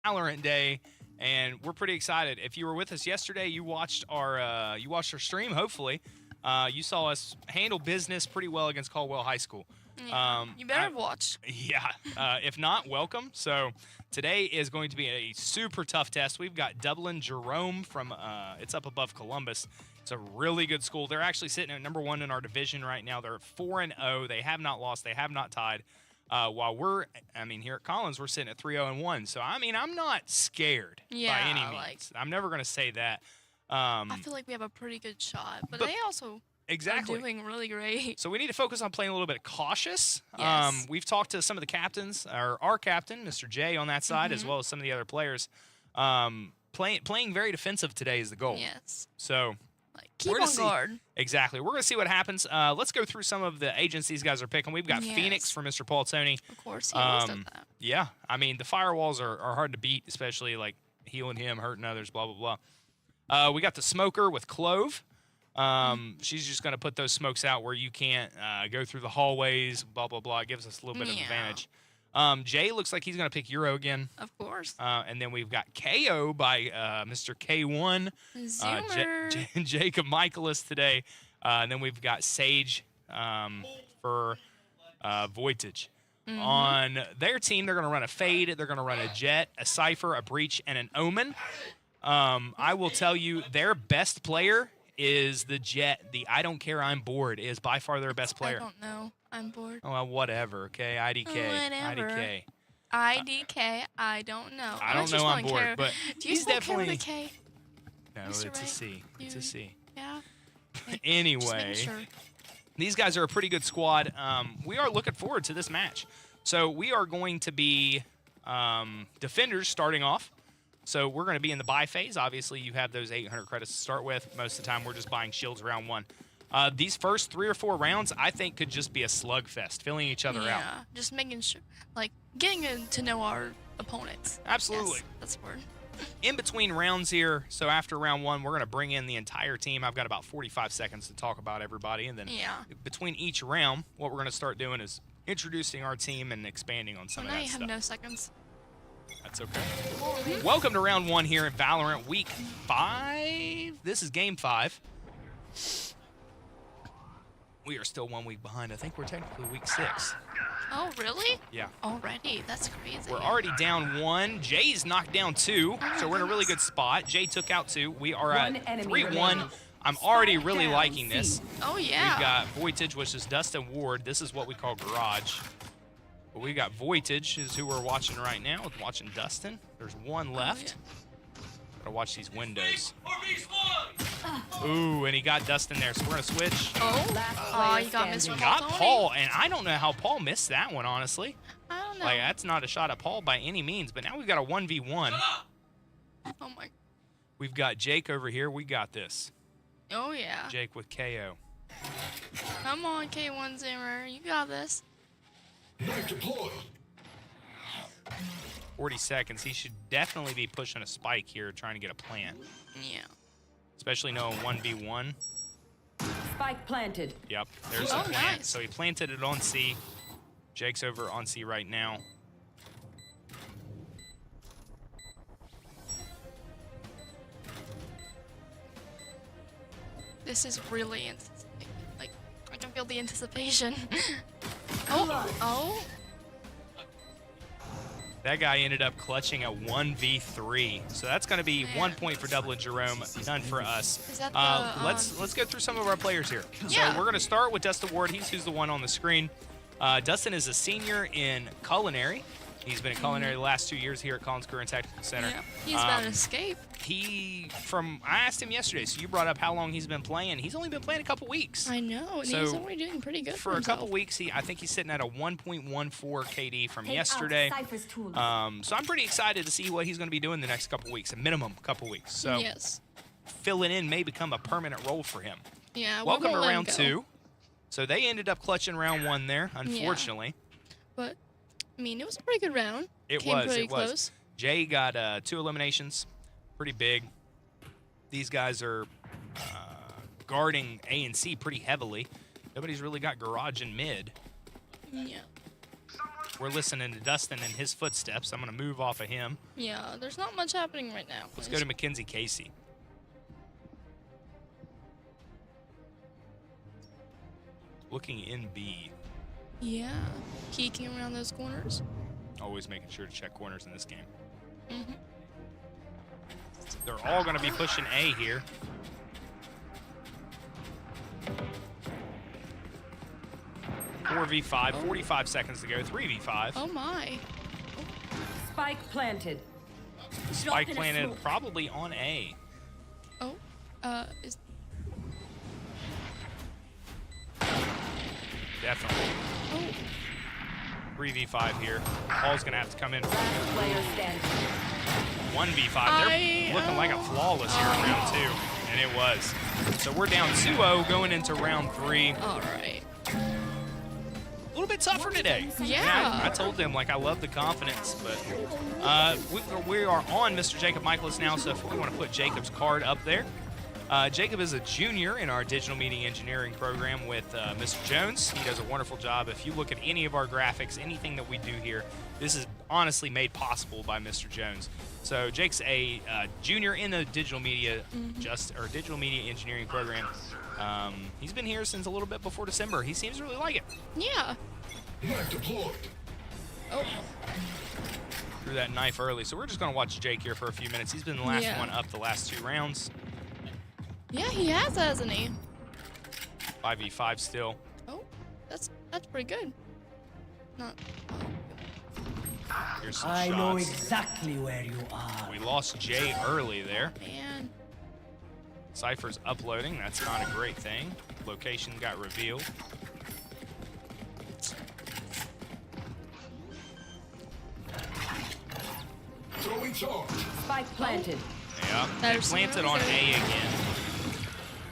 Valorant Day, and we're pretty excited. If you were with us yesterday, you watched our stream. Hopefully, you saw us handle business pretty well against Caldwell High School. Yeah, you better have watched. Yeah. If not, welcome. So today is going to be a super tough test. We've got Dublin, Jerome from it's up above Columbus. It's a really good school. They're actually sitting at #1 in our division right now. They're 4-0. They have not lost. They have not tied. While here at Collins, we're sitting at 3-0-1. So I'm not scared by any means. I'm never going to say that. I feel like we have a pretty good shot, but they also are doing really great. So we need to focus on playing a little bit cautious. Yes. We've talked to some of the captains, or our captain, Mr. J, on that side, as well as some of the other players. Playing very defensive today is the goal. Yes. So keep on guard. Exactly. We're going to see what happens. Let's go through some of the agents these guys are picking. We've got Phoenix from Mr. Paul Tony. Of course, he always does that. Yeah. I mean, the firewalls are hard to beat, especially like healing him, hurting others, blah, blah, blah. We got the Smoker with Clove. She's just going to put those smokes out where you can't go through the hallways, blah, blah, blah. It gives us a little bit of advantage. Jay looks like he's going to pick Euro again. Of course. And then we've got KO by Mr. K1. Jacob Michaelis today. And then we've got Sage for Voitage. On their team, they're going to run a Fade. They're going to run a Jet, a Cypher, a Breach, and an Omen. I will tell you, their best player is the Jet. The I don't care, I'm bored is by far their best player. I don't know. I'm bored. Oh, well, whatever, okay? IDK. Whatever. IDK. IDK, I don't know. I don't know I'm bored, but do you he's care with a K? No, Mr. it's Ray? a C. It's a C. Yeah? Okay. Anyway, Just making sure. These guys are a pretty good squad. We are looking forward to this match. So we are going to be defenders starting off. So we're going to be in the buy phase. Obviously, you have those 800 credits to start with. Most of the time, we're just buying shields round 1. These first 3 or 4 rounds, I think, could just be a slugfest, filling each other out. Yeah, just making sure, getting to know our opponents. Absolutely. Yes, that's the word. In between rounds here, so after round 1, we're going to bring in the entire team. I've got about 45 seconds to talk about everybody. And then between each round, what we're going to start doing is introducing our team and expanding on some of that stuff. Now you have no seconds. That's okay. Welcome to round 1 here at Valorant Week 5. This is Game 5. We are still 1 week behind. I think we're technically week 6. Oh, really? Yeah. Already? That's crazy. We're already down 1. Jay's knocked down 2, so we're in a really good spot. Jay took out 2. We are at 3-1. I'm already really liking this. Oh, yeah. We've got Voitage, which is Dustin Ward. This is what we call Garage. But we got Voitage, is who we're watching right now. We're watching Dustin. There's 1 left. Gotta watch these windows. Ooh, and he got Dustin there, so we're gonna switch. Oh, you got Mr. Got Paul, and I don't know how Paul missed that one, honestly. I don't know. That's not a shot at Paul by any means, but now we've got a 1v1. Oh, my. We've got Jake over here. We got this. Oh, yeah. Jake with KO. Come on, K1 Zimmer. You got this. 40 seconds. He should definitely be pushing a spike here, trying to get a plant. Yeah. Especially knowing 1v1. Spike planted. Yep, there's a plant. So he planted it on C. Jake's over on C right now. This is really I can feel the anticipation. Oh. That guy ended up clutching a 1v3. So that's going to be 1 point for Dublin Jerome, none for us. Is that let's go through some of our players here. Yeah. So we're going to start with Dustin Ward. Who's the one on the screen. Dustin is a senior in culinary. He's been in culinary the last 2 years here at Collins Career and Technical Center. Yeah. He's about to escape. I asked him yesterday, so you brought up how long he's been playing. He's only been playing a couple weeks. I know, and so he's already doing pretty good for a couple weeks. I think he's sitting at a 1.14 KD from yesterday. So I'm pretty excited to see what he's going to be doing the next couple weeks, a minimum couple weeks. So filling in may become a permanent role for him. Yeah. Welcome to round 2. So they ended up clutching round 1 there, unfortunately. Yeah. But I mean, it was a pretty good round. It Came was. pretty close. Jay got 2 eliminations, pretty big. These guys are guarding A and C pretty heavily. Nobody's really got garage and mid. Yeah. we're listening to Dustin and his footsteps. I'm going to move off of him. Yeah, there's not much happening right now. Let's go to Mackenzie Casey. Looking in B. Yeah, peeking around those corners. Always making sure to check corners in this game. Mm-hmm. They're all going to be pushing A here. Four v5, 45 seconds to go. 3v5. Oh my. Spike planted. Spike planted probably on A. Oh, is Definitely. oh 3v5 here. Paul's going to have to come in. Last player standing. 1v5. They're looking like a flawless here in round 2. And it was. So we're down 2-0 going into round 3. all right. A little bit tougher today. Yeah. I told them, like, I love the confidence, but we are on Mr. Jacob Michaelis now, so if we want to put Jacob's card up there. Jacob is a junior in our digital media engineering program with Mr. Jones. He does a wonderful job. If you look at any of our graphics, anything that we do here, this is honestly made possible by Mr. Jones. So Jake's a junior in the digital media digital media engineering program. He's been here since a little bit before December. He seems to really like it. Yeah. Oh. Threw that knife early. So we're just going to watch Jake here for a few minutes. He's been the last one up the last 2 rounds. Yeah, he has, hasn't he? 5v5 still. Oh, that's pretty good. Not. Here's some I shots. know exactly where you are. We lost Jay early there. Man. Cypher's uploading. That's not a great thing. Location got revealed. Spike planted. Yeah, they There's planted someone on over A there. again.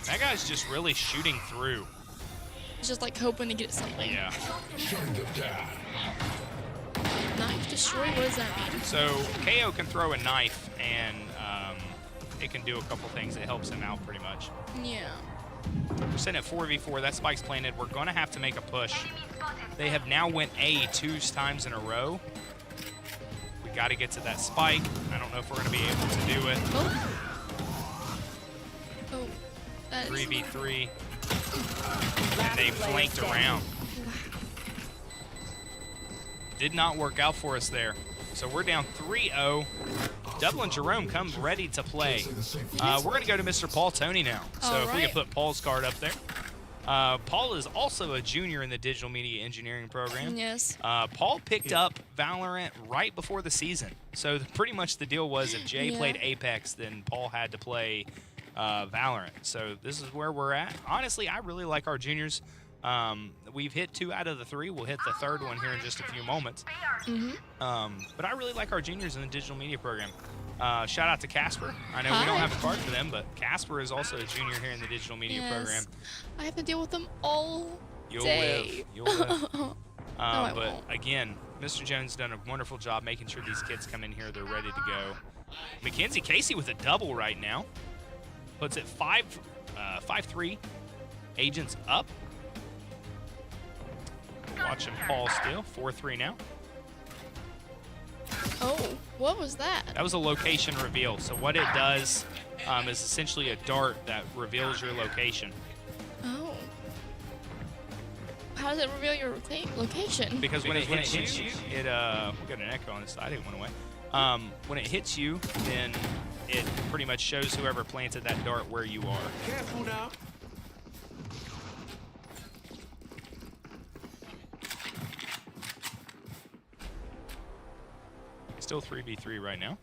That guy's just really shooting through. He's just like hoping to get something. Yeah. Knife destroy, what does that mean? So KO can throw a knife, and it can do a couple things. It helps him out pretty much. Yeah. We're sitting at 4v4. That spike's planted. We're going to have to make a push. They have now went A 2 times in a row. We got to get to that spike. I don't know if we're going to be able to do it. Oh. Oh. That is 3v3. And they flanked around. Did not work out for us there. So we're down 3-0. Dublin Jerome come ready to play. We're going to go to Mr. Paul Tony now. So if we can put Paul's card up there. Paul is also a junior in the digital media engineering program. Yes. Paul picked up Valorant right before the season. So pretty much the deal was if Jay played Apex, then Paul had to play Valorant. So this is where we're at. Honestly, I really like our juniors. We've hit 2 out of the 3. We'll hit the 3rd one here in just a few moments. But I really like our juniors in the digital media program. Shout out to Casper. I know we don't have a card for them, but Casper is also a junior here in the digital media program. I have to deal with them all You'll day. live. You'll live. I but won't. again, Mr. Jones done a wonderful job making sure these kids come in here. They're ready to go. Mackenzie Casey with a double right now. Puts it 5-3. Agents up. Watching Paul still. 4-3 now. Oh, what was that? That was a location reveal. So what it does is essentially a dart that reveals your location. Oh. How does it reveal your location? Because when it hits you, we got an echo on this side. It went away. When it hits you, then it pretty much shows whoever planted that dart where you are. Careful now. Still 3v3 right now.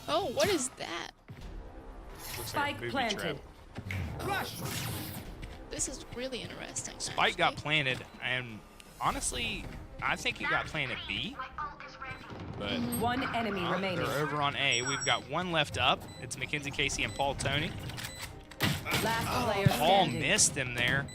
Oh, what is that? Looks like a Spike booby planted. trap. This is really interesting. Spike got actually. planted, and honestly, I think he got planted B. But One enemy remaining. they're over on A. We've got 1 left up. It's Mackenzie Casey and Paul Tony. Last player Paul standing. missed them there.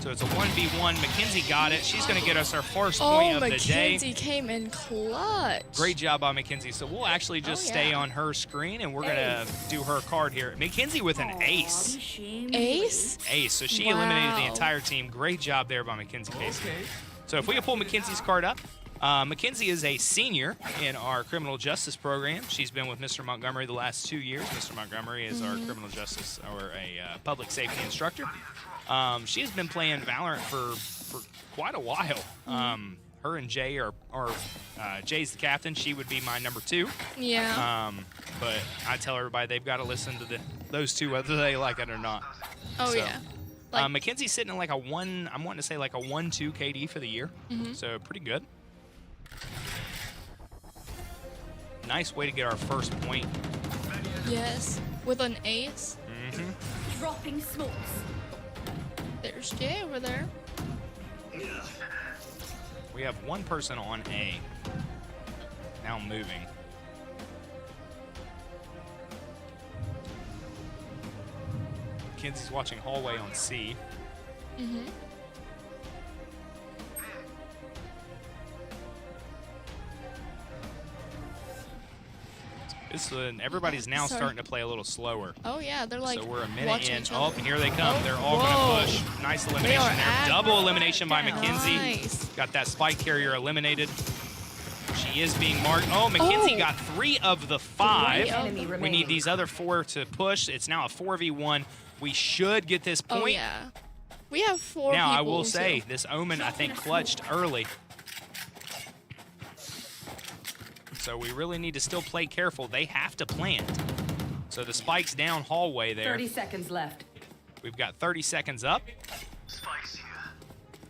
So it's a 1v1. Mackenzie got it. She's going to get us our first Oh, point of the day. Mackenzie came in clutch. Great job by Mackenzie. So we'll actually just stay on her screen, and we're going to do her card here. Mackenzie with an ace. Ace? Ace? Ace. So she eliminated the entire team. Great job there by Mackenzie Casey. So if we can pull Mackenzie's card up, Mackenzie is a senior in our criminal justice program. She's been with Mr. Montgomery the last 2 years. Mr. Montgomery is our criminal justice or a public safety instructor. She has been playing Valorant for quite a while. Her and Jay are Jay's the captain. She would be my number 2. Yeah. But I tell everybody they've got to listen to those two whether they like it or not. Oh, so, yeah. Like, Mackenzie's sitting in like a 1, I'm wanting to say like a 1-2 KD for the year. So pretty good. Nice way to get our first point. Yes. With an ace. Dropping smokes. There's Jay over there. We have one person on A. Now moving. Mackenzie's watching hallway on C. Everybody's now starting to play a little slower. Oh yeah, they're like. So we're a minute in. Each Oh, other. here they come. They're all going to push. Nice elimination there. Double elimination by Mackenzie. Nice. Got that spike carrier eliminated. She is being marked. Oh, Mackenzie got 3 of the 5. We need these other 4 to push. It's now a 4v1. We should get this point. Oh yeah. We have 4 Now, people I will say, too. this Omen, I think, clutched early. So we really need to still play careful. They have to plant. So the spike's down hallway there. 30 seconds left. We've got 30 seconds up.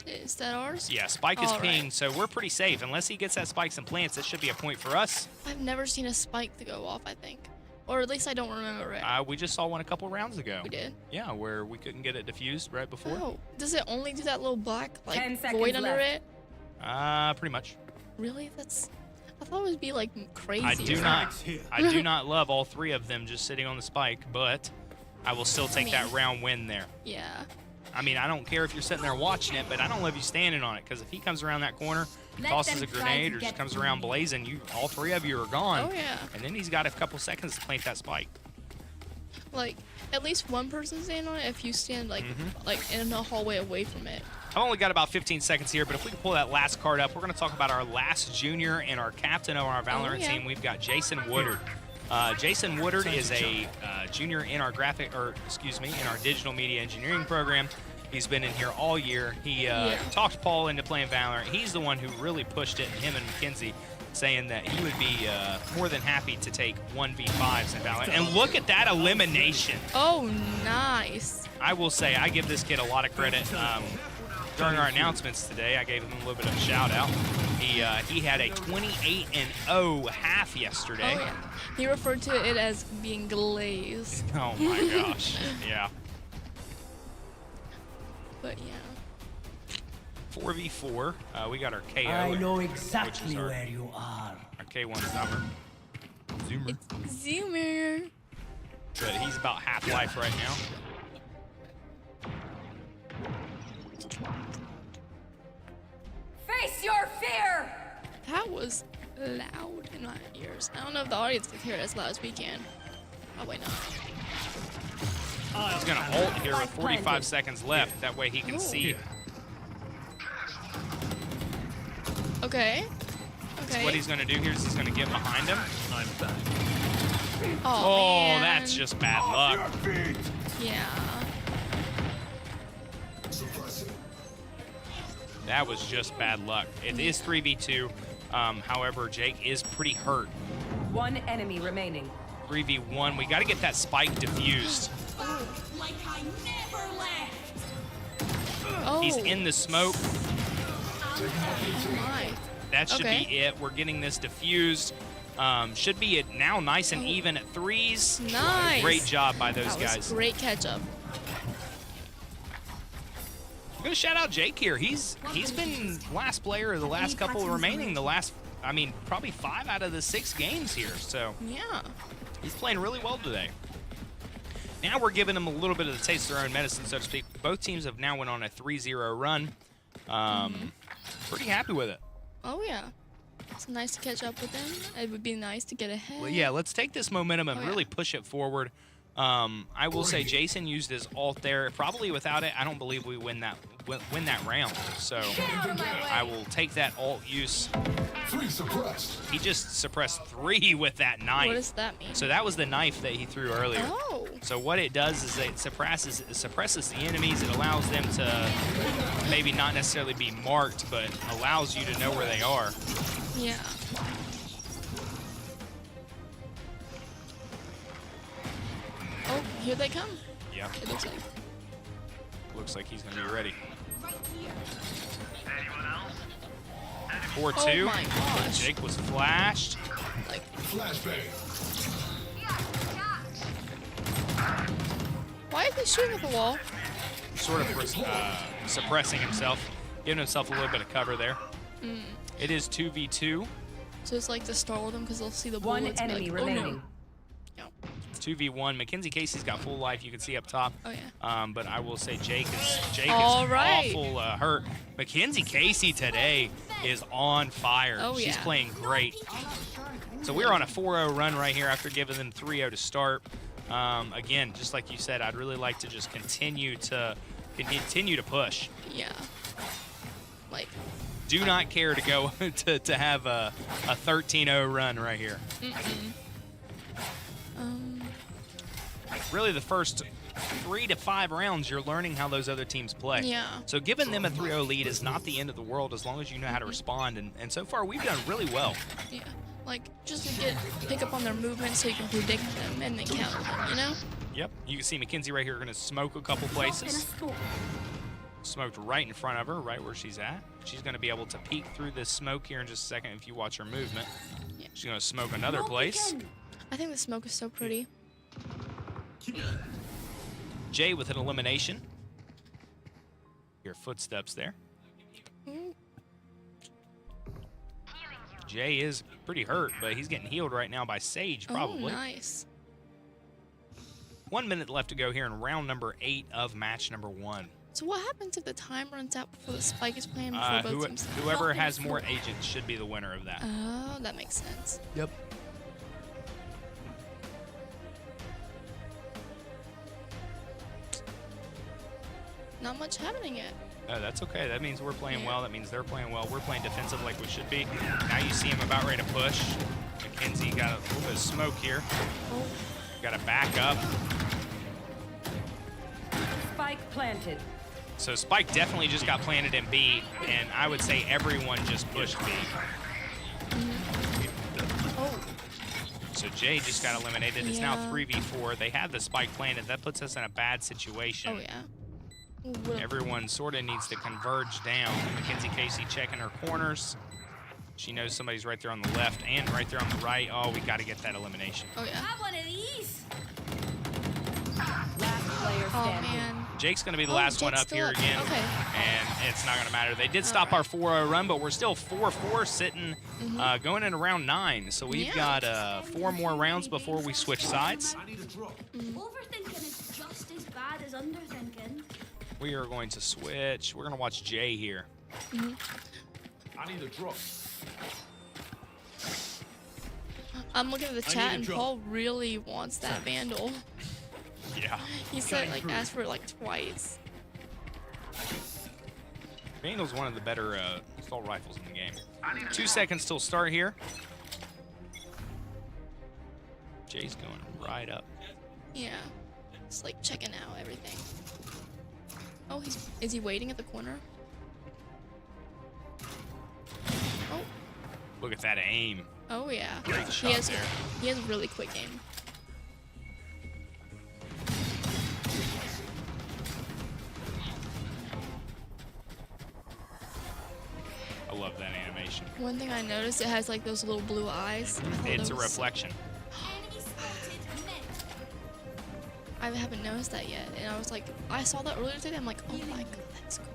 Is that ours? Yeah, spike is All pinged, right. so we're pretty safe. Unless he gets that spikes and plants, it should be a point for us. I've never seen a spike to go off, I think. Or at least I don't remember it. We just saw one a couple rounds ago. We did? Yeah, where we couldn't get it diffused right before. Oh, does it only do that little black 10 seconds void under left. it? Pretty much. Really? I thought it would be like crazy. I do not love all 3 of them just sitting on the spike, but I will still take that round win there. Yeah. I mean, I don't care if you're sitting there watching it, but I don't love you standing on it, because if he comes around that corner, tosses a grenade, or just comes around blazing, all 3 of you are gone. Oh, yeah. And then he's got a couple seconds to plant that spike. Like, at least one person stand on it if you stand, like in a hallway away from it. I've only got about 15 seconds here, but if we can pull that last card up, we're going to talk about our last junior and our captain of our Valorant team. We've got Jason Woodard. Jason Woodard is a junior in our in our digital media engineering program. He's been in here all year. He talked Paul into playing Valorant. He's the one who really pushed it, him and Mackenzie, saying that he would be more than happy to take 1v5s in Valorant. And look at that elimination. Oh, nice. I will say, I give this kid a lot of credit. During our announcements today, I gave him a little bit of a shout out. He had a 28-0 half yesterday. Oh, yeah. He referred to it as being glazed. Oh my gosh, yeah. But yeah. 4v4, we got our KO. I know exactly where you are. Our K1 number. Zoomer. It's Zoomer. But he's about half life right now. Face your fear! That was loud in my ears. I don't know if the audience can hear it as loud as we can. Probably not. He's going to ult here with 45 seconds left. That way he can see. Okay. Okay. So what he's going to do here is he's going to get behind him. I'm back. Oh, man. That's just bad luck. Yeah. That was just bad luck. It is 3v2. However, Jake is pretty hurt. 1 enemy remaining. 3v1. We got to get that spike diffused. Like I never left. Oh. He's in the smoke. My. That should be it. We're getting this diffused. Should be it now nice and even at 3s. Nice. Great job by those That was guys. great catch up. I'm gonna shout out Jake here. He's been last player of the last couple remaining. Probably 5 out of the 6 games here. So Yeah. he's playing really well today. Now we're giving them a little bit of the taste of their own medicine, so to speak. Both teams have now went on a 3-0 run. Pretty happy with it. Oh, yeah. It's nice to catch up with them. It would be nice to get ahead. Well, yeah, let's take this momentum and really push it forward. I will say Jason used his ult there. Probably without it, I don't believe we win that round. So I will take that ult use. 3 suppressed. He just suppressed 3 with that knife. What does that mean? So that was the knife that he threw earlier. Oh. So what it does is it suppresses the enemies. It allows them to maybe not necessarily be marked, but allows you to know where they are. Yeah. Oh, here they come. Yeah. It looks like. Looks like he's gonna be ready. Right here. 4-2. Oh my gosh. Jake was flashed. Like, Flashbang. why is he shooting at the wall? Sort of suppressing himself, giving himself a little bit of cover there. It is 2v2. So it's like to startle them because they'll see the One bullets. and be enemy like, oh, no. remaining. Yeah. 2v1. Mackenzie Casey's got full life. You can see up top. Oh yeah. But I will say Jake is All right. awful hurt. Mackenzie Casey today is on fire. Oh, She's yeah. playing great. So we're on a 4-0 run right here after giving them 3-0 to start. Again, just like you said, I'd really like to just continue to push. Yeah. Like. Do not care to go to have a 13-0 run right here. Really, the first 3 to 5 rounds, you're learning how those other teams play. Yeah. So giving them a 3-0 lead is not the end of the world as long as you know how to respond. And so far, we've done really well. Yeah. Like just to pick up on their movements so you can predict them and then counter them. You know. Yep. You can see Mackenzie right here going to smoke a couple places. Smoked right in front of her, right where she's at. She's going to be able to peek through this smoke here in just a second if you watch her movement. Yeah. She's going to smoke another place. I think the smoke is so pretty. Jay with an elimination. Your footsteps there. Jay is pretty hurt, but he's getting healed right now by Sage, probably. Oh, nice. 1 minute left to go here in round number 8 of match number 1. So what happens if the time runs out before the spike is playing before both teams? Whoever has more agents should be the winner of that. Oh, that makes sense. Yep. Not much happening yet. Oh, that's okay. That means we're playing well. That means they're playing well. We're playing defensive like we should be. Now you see him about ready to push. Mackenzie got a little bit of smoke here. Oh. Got to back up. Spike planted. So Spike definitely just got planted in B, and I would say everyone just pushed B. Oh. So Jay just got eliminated. It's now 3v4. They have the Spike planted. That puts us in a bad situation. Oh yeah. Everyone sort of needs to converge down. Mackenzie Casey checking her corners. She knows somebody's right there on the left and right there on the right. Oh, we got to get that elimination. Oh yeah. Have one of these. Last player Oh standing. man. Jake's going to be the last one Jake's up still here up. again. Okay. And it's not going to matter. They did stop our 4-0 run, but we're still 4-4 sitting, going into round 9. So we've got 4 more rounds before we switch sides. Overthinking is just as bad as underthinking. We are going to switch. We're going to watch Jay here. I need a drop. I'm looking at the chat and Paul really wants that Vandal. Yeah. He said like asked for it like twice. Vandal's one of the better assault rifles in the game. 2 seconds till start here. Jay's going right up. Yeah. It's like checking out everything. Oh, is he waiting at the corner? Oh. Look at that aim. Oh yeah. Great shot there. He has really quick aim. I love that animation. One thing I noticed, it has like those little blue eyes. I thought It's that a was- reflection. Enemy spotted. Mid. I haven't noticed that yet, and I was like, I saw that earlier today. I'm like, oh my god, that's cool.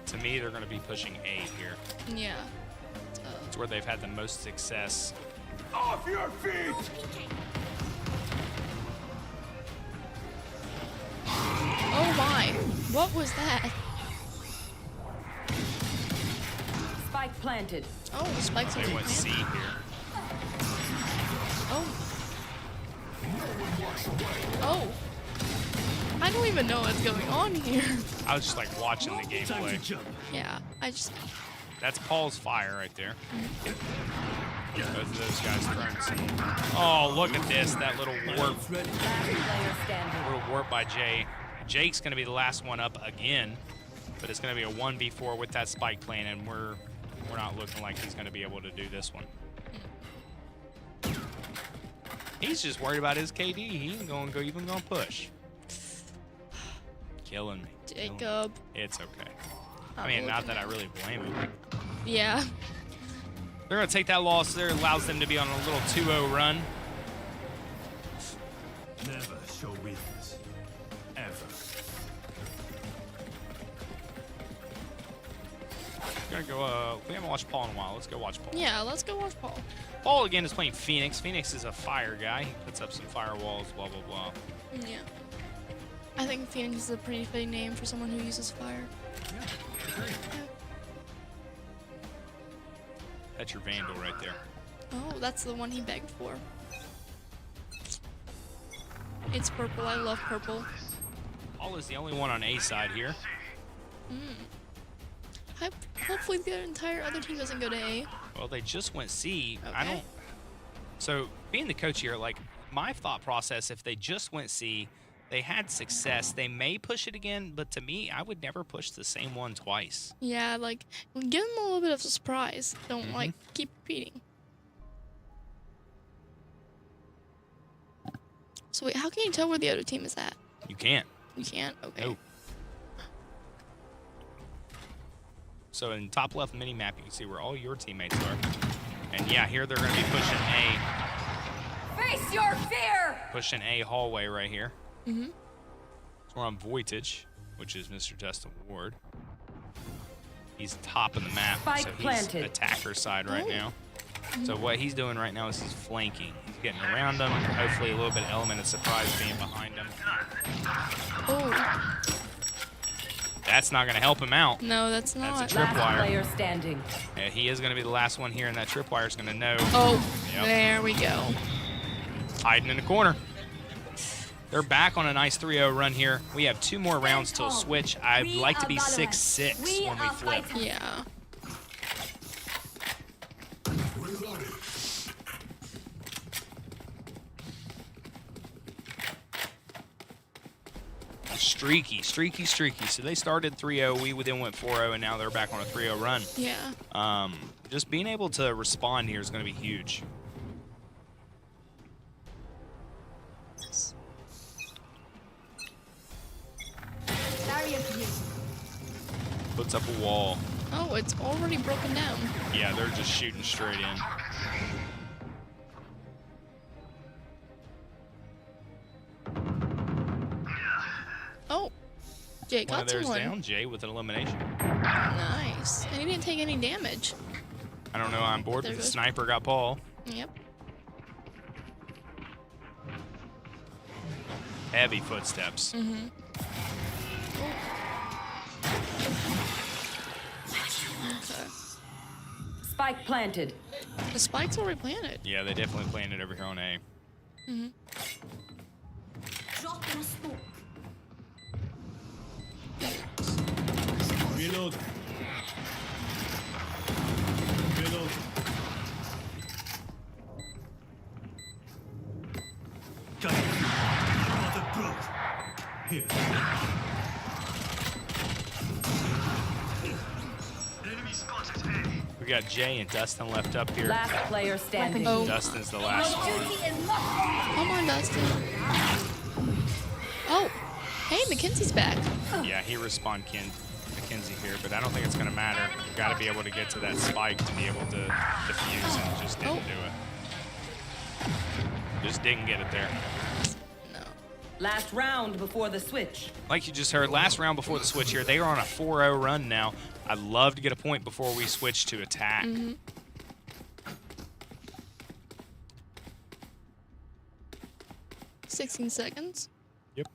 To me, they're going to be pushing A here. Yeah. It's where they've had the most success. Off your feet! Oh my, what was that? Spike planted. Oh, the spikes are They went C planted. here. Oh. Oh. I don't even know what's going on here. I was just like watching the gameplay. Yeah, I just. That's Paul's fire right there. Both of those guys throwing some. Oh, look at this. That little warp. Last player standing. Little warp by Jay. Jake's going to be the last one up again. But it's going to be a 1v4 with that spike plan, and we're not looking like he's going to be able to do this one. He's just worried about his KD. He ain't going to go even going to push. Killing me. Jacob. It's okay. I mean, not that I really blame him. Yeah. They're going to take that loss there. Allows them to be on a little 2-0 run. Never show weakness. Ever. We're going to go, we haven't watched Paul in a while. Let's go watch Paul. Yeah, let's go watch Paul. Paul, again, is playing Phoenix. Phoenix is a fire guy. He puts up some firewalls, blah, blah, blah. Yeah. I think Phoenix is a pretty fitting name for someone who uses fire. That's your Vandal right there. Oh, that's the one he begged for. It's purple. I love purple. Paul is the only one on A side here. Hopefully the entire other team doesn't go to A. Well, they just went C. I Okay. don't. So, being the coach here, like, my thought process, if they just went C, they had success, they may push it again, but to me, I would never push the same one twice. Yeah, like, give them a little bit of a surprise. Don't, like, keep repeating. So wait, how can you tell where the other team is at? You can't. You can't? Okay. No. So in top left mini map, you can see where all your teammates are. And yeah, here they're going to be pushing A. Face your fear! Pushing A hallway right here. Mm-hmm. So we're on Voitage, which is Mr. Destin Ward. He's top of the map, Spike so he's planted. attacker side right Oh. now. So what he's doing right now is he's flanking. He's getting around them. Hopefully a little bit of element of surprise being behind him. Oh, That's not going to help him out. no, that's not. That's a trip. Last Tripwire. player standing. Yeah, he is going to be the last one here, and that tripwire's going to know. Oh, Yep. there we go. Hiding in the corner. They're back on a nice 3-0 run here. We have 2 more rounds till switch. I'd like to be 6-6 when we flip. Yeah. Reloaded. Streaky, streaky, streaky. So they started 3-0. We then went 4-0, and now they're back on a 3-0 run. Yeah. Just being able to respond here is going to be huge. Puts up a wall. Oh, it's already broken down. Yeah, they're just shooting straight in. Oh, Jay One got of theirs someone. down. Jay with an elimination. Nice. And he didn't take any damage. I don't know. I'm bored, There but the goes- sniper got Paul. Yep. Heavy footsteps. Mm-hmm. Okay. Spike planted. The spike's already planted. Yeah, they definitely planted over here on A. Mm-hmm. Drop in a smoke. Reload. Reload. Got it. Another brute. Here. Enemy spotted A. We got Jay and Dustin left up here. Last player standing. Oh. Dustin's the last one. Duty is not over. Come on, Dustin. Oh, hey, Mackenzie's back. Yeah, he respawned McKenzie here, but I don't think it's going to matter. You've got to be able to get to that spike to be able to defuse, and just didn't do it. Just didn't get it there. No. Last round before the switch. Like you just heard, last round before the switch here, they are on a 4-0 run now. I'd love to get a point before we switch to attack. Mm-hmm. 16 seconds. Yep.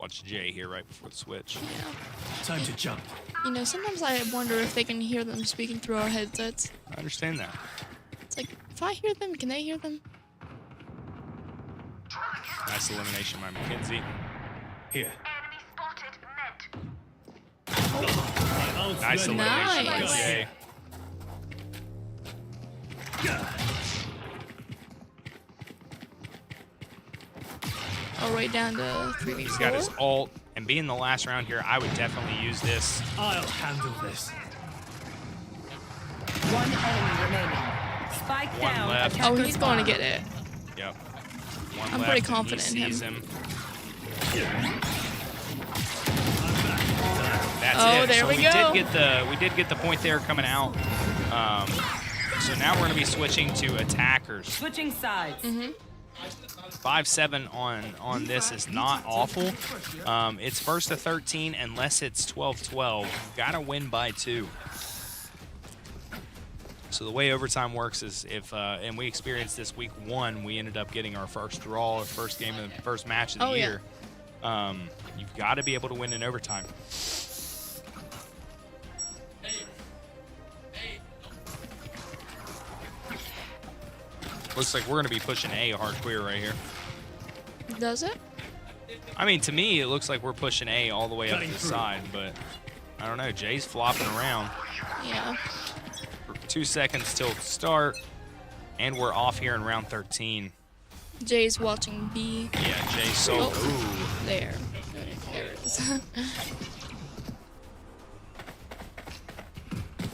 watch Jay here right before the switch. Yeah. Time to jump. You know, sometimes I wonder if they can hear them speaking through our headsets. I understand that. It's like, if I hear them, can they hear them? Nice elimination by McKenzie. Here. Nice elimination by Nice. Jay. All right, down to 3v4. He's got his ult, and being the last round here, I would definitely use this. I'll handle this. One enemy remaining. Spike One down. left. Oh, attacker he's going to spawn. get it. Yep. One I'm left, pretty and confident he in sees him. That's Oh, it. there so we we go. did get the point there coming out. So now we're going to be switching to attackers. Switching sides. 5-7 on this is not awful. It's first to 13 unless it's 12-12. Got to win by 2. So the way overtime works is if and we experienced this week 1, we ended up getting our first draw, our first game of the first match of the year. You've got to be able to win in overtime. Looks like we're going to be pushing A hard clear right here. Does it? I mean, to me, it looks like we're pushing A all the way up to the side, but I don't know. Jay's flopping around. Yeah. 2 seconds till start, and we're off here in round 13. Jay's watching B. Yeah, Jay's so. Oh. Ooh. There. There it is.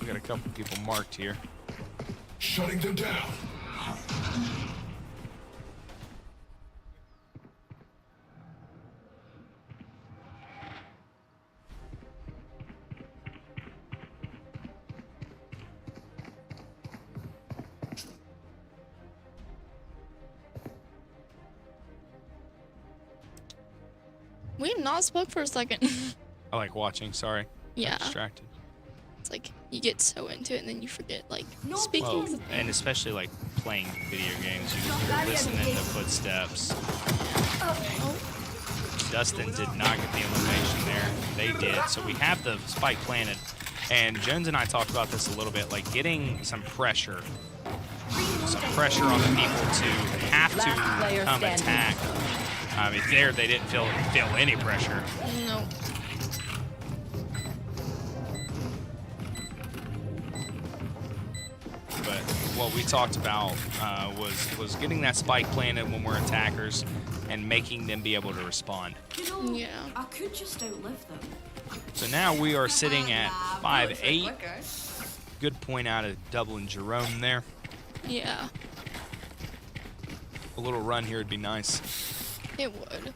We got a couple people marked here. Shutting them down. We have not spoke for a second. I like watching. Sorry. Yeah. Got distracted. It's like you get so into it and then you forget, like, speaking Well, of the and especially like playing video games, you're listening to footsteps. Oh, Dustin did not get the elimination there. They did. So we have the spike planted. And Jones and I talked about this a little bit, like getting some pressure on the people to have Last to player come standing. attack. I mean, there they didn't feel any pressure. no. But what we talked about was getting that spike planted when we're attackers and making them be able to respond. You know, Yeah. I could just outlive them. So now we are sitting at 5-8. Good point out of Dublin Jerome there. Yeah, A little run here would be nice. it would.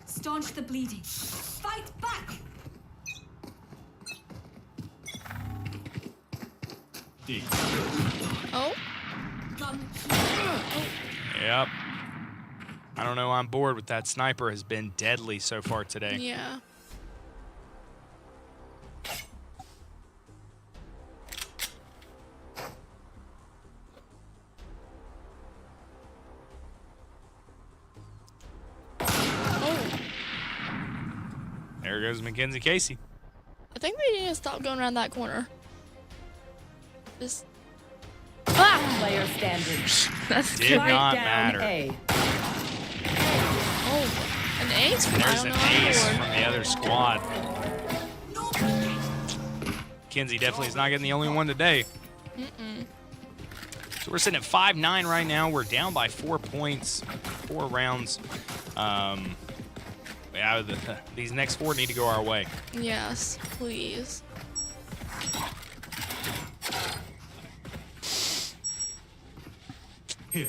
Staunch the bleeding. Fight back! Oh, Gun. Yep. I don't know. I'm bored with that. Sniper has been deadly so far today. yeah. Oh, There goes Mackenzie Casey. I think we need to stop going around that corner. Just. Ah! Player standing. That's Did Spike not down matter. A. Oh, an ace? I There's don't an know. ace from the other squad. Mackenzie definitely is not getting the only one today. So we're sitting at 5-9 right now. We're down by 4 points, 4 rounds. Yeah, these next 4 need to go our way. Yes, please. Here.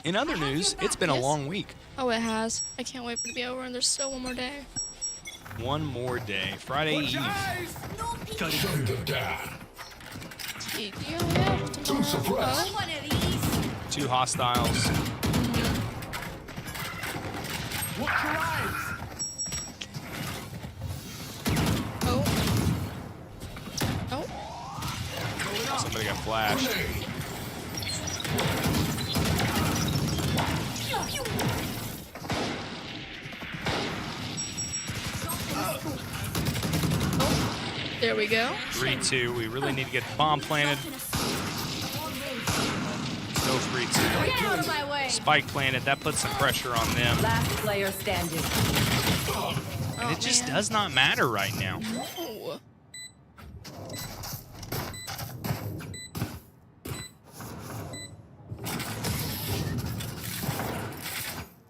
In other news, it's been a Yes. long week. Oh, it has. I can't wait for it to be over, and there's still one more day. One more day, Friday Eve. Shutting them down. Do you have tomorrow? Oh, One of these. 2 hostiles. Watch your eyes. somebody got flashed. There we go. 3-2. We really need to get the bomb planted. Still 3-2. Get out of my way. Spike planted. That puts some pressure on them. Last player standing. And it just does not matter right now. No.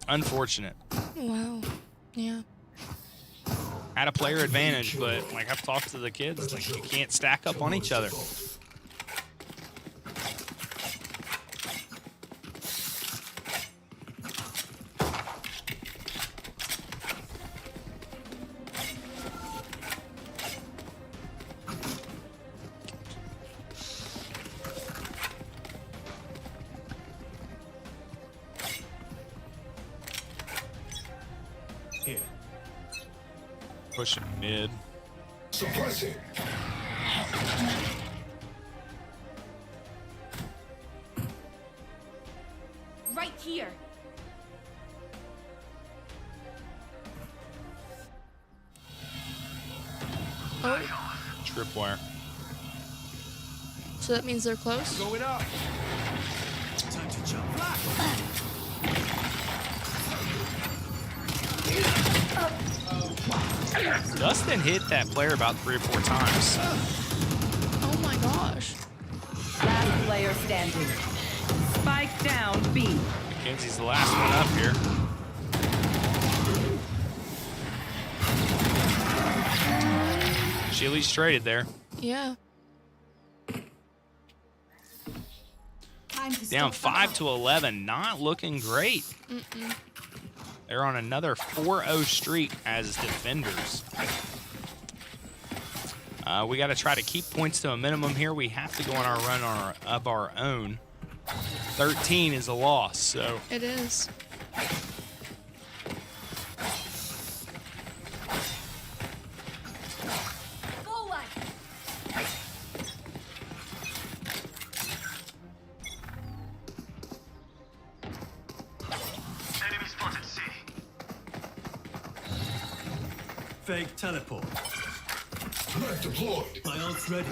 Unfortunate. Wow. Yeah. Had a player advantage, but like I've talked to the kids, like you can't stack up on each other. Here. Pushing mid. Suppressing. Right here. Oh, Tripwire. so that means they're close? Going up. Time to jump. Dustin hit that player about 3 or 4 times. Oh my gosh. Last player standing. Spike down B. Mackenzie's the last one up here. She at least traded there. Yeah. Down 5-11. Not looking great. They're on another 4-0 streak as defenders. We got to try to keep points to a minimum here. We have to go on our run of our own. 13 is a loss, so It is. Forward. Enemy spotted C. Fake teleport. Threat deployed. My ult's ready.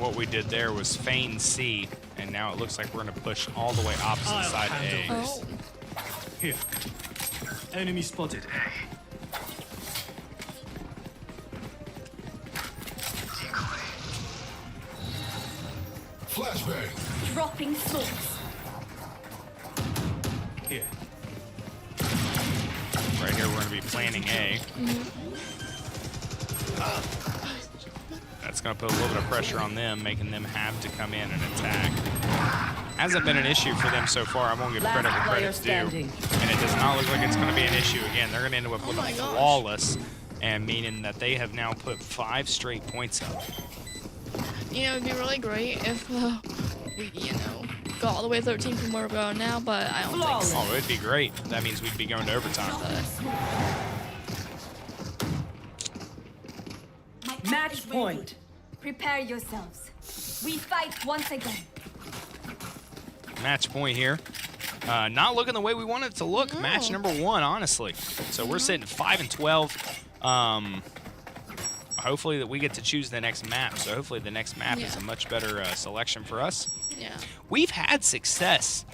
what we did there was feign C, and now it looks like we're going to push all the way opposite I'll side handle A. this. Oh. Here. Enemy spotted A. Flashbang. Dropping smokes. Here. Right here, we're going to be planning A. That's going to put a little bit of pressure on them, making them have to come in and attack. Hasn't been an issue for them so far. I'm going to give credit where credit's due. And it does not look like it's going to be an issue again. They're going to end up with my a gosh. flawless, and meaning that they have now put 5 straight points up. You know, it'd be really great if we, got all the way to 13 from where we're going now, but I don't think so. Oh, it'd be great. That means we'd be going to overtime. Match point. Prepare yourselves. We fight once again. Match point here. Not looking the way we want it to look. No. Match number 1, honestly. So we're sitting 5-12. Hopefully that we get to choose the next map. So hopefully the next map is a much better selection for us. Yeah. We've had success.